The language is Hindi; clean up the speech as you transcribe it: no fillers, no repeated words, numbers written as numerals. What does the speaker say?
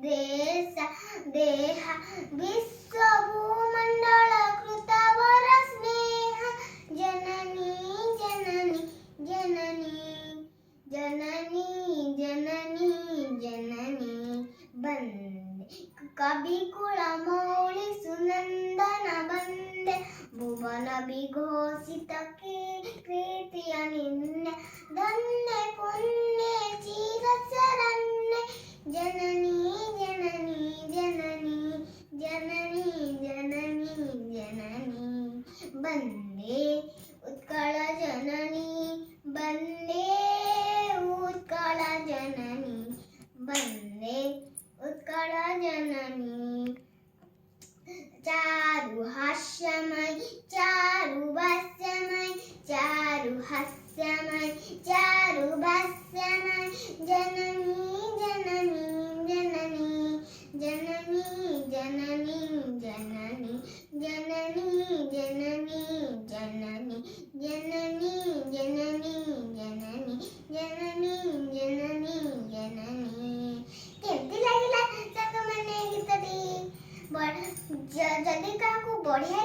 देश देह विश्वभूमण्डल कृतवर स्नेह जननी जननी जननी जननी जननी जननी बंदे कवि कुलमौळि सुनंदन बंदे भुवन विघोषित कीर्ति अनिन्य धन्य पुण्य चिरशरण्य जननी जननी जननी जननी जननी जननी बंदे उत्कल जननी बंदे उत्कल जननी बंदे उत्कल जननी चारु हास्यमय चारु भास्यमय चारु हास्यमय चारु भास्यमय जननी जननी जननी जननी जननी जननी जननी जननी जननी जननी जननी जननी जननी जननी जननी केमती लागिला साथ माने गीतटी जदि काकू बढ़िया